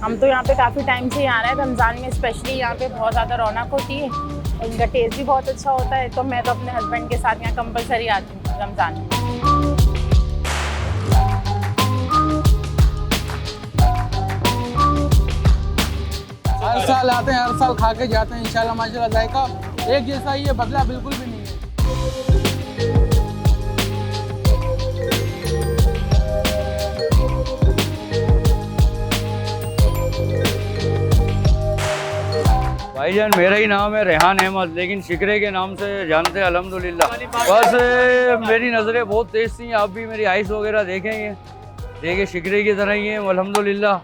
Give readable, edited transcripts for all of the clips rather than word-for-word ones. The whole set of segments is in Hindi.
हम तो यहाँ पे काफ़ी टाइम से ही आ रहे हैं। रमज़ान में स्पेशली यहाँ पे बहुत ज़्यादा रौनक होती है और इनका टेस्ट भी बहुत अच्छा होता है। तो मैं तो अपने हस्बैंड के साथ यहाँ कंपलसरी आती हूँ रमज़ान में। हर साल आते हैं, हर साल खा के जाते हैं। इंशाल्लाह माशाल्लाह जायका एक जैसा ही है, बदला बिल्कुल भी नहीं है। भाईजान मेरा ही नाम है रेहान अहमद, लेकिन शिकरे के नाम से जानते हैं अल्हम्दुलिल्लाह। बस मेरी नज़रें बहुत तेज़ थी, आप भी मेरी आइस वगैरह देखेंगे, देखिए शिकरे की तरह ही हैं अल्हम्दुलिल्लाह।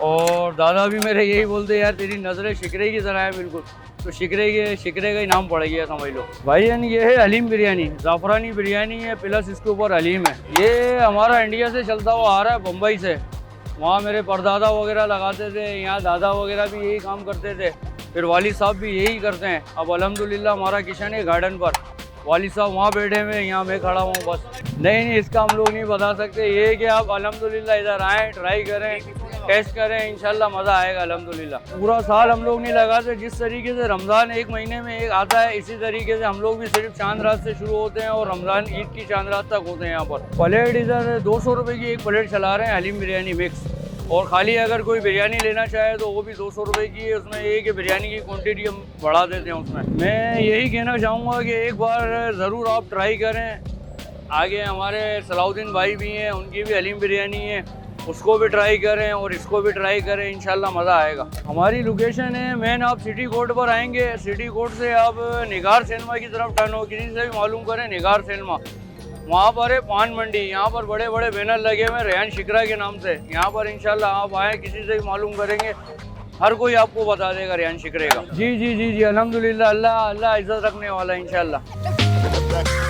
और दादा भी मेरे यही बोलते यार तेरी नज़रें शिकरे की तरह है बिल्कुल, तो शिकरे का ही नाम पड़ गया समझ लो। भाईजान ये है हलीम बिरयानी, ज़ाफ़रानी बिरयानी है, प्लस इसके ऊपर हलीम है। ये हमारा इंडिया से चलता हुआ आ रहा है, बम्बई से। वहाँ मेरे परदादा वगैरह लगाते थे, यहाँ दादा वगैरह भी यही काम करते थे, फिर वालिद साहब भी यही करते हैं। अब अल्हम्दुलिल्लाह हमारा किचन है गार्डन पर, वालिद साहब वहाँ बैठे हुए हैं, यहाँ मैं खड़ा हूँ बस। नहीं इसका हम लोग नहीं बता सकते, ये है कि आप अल्हम्दुलिल्लाह इधर आएँ, ट्राई करें, टेस्ट करें, इंशाल्लाह मज़ा आएगा अल्हम्दुलिल्लाह। पूरा साल हम लोग नहीं लगाते, जिस तरीके से रमज़ान एक महीने में एक आता है, इसी तरीके से हम लोग भी सिर्फ चांद रात से शुरू होते हैं और रमज़ान ईद की चांद रात तक होते हैं। यहाँ पर प्लेट इधर 200 रुपये की एक प्लेट चला रहे हैं हलीम बिरयानी मिक्स, और खाली अगर कोई बिरयानी लेना चाहे तो वो भी 200 रुपये की है। उसमें ये कि बिरयानी की क्वांटिटी हम बढ़ा देते हैं उसमें। मैं यही कहना चाहूँगा कि एक बार ज़रूर आप ट्राई करें। आगे हमारे सलाउद्दीन भाई भी हैं, उनकी भी हलीम बिरयानी है, उसको भी ट्राई करें और इसको भी ट्राई करें, इंशाल्लाह मज़ा आएगा। हमारी लोकेशन है मेन, आप सिटी कोर्ट पर आएंगे, सिटी कोर्ट से आप निगार सिनेमा की तरफ टर्न हो, किसी से भी मालूम करें निगार सिनेमा, वहाँ पर है पान मंडी। यहाँ पर बड़े बड़े बैनर लगे हुए हैं रेहान शिकरा के नाम से। यहाँ पर इंशाल्लाह आप आएँ, किसी से भी मालूम करेंगे, हर कोई आपको बता देगा रेहान शिकरे का। जी जी जी जी अल्हम्दुलिल्लाह, अल्लाह इज़्ज़त रखने वाला है इंशाल्लाह।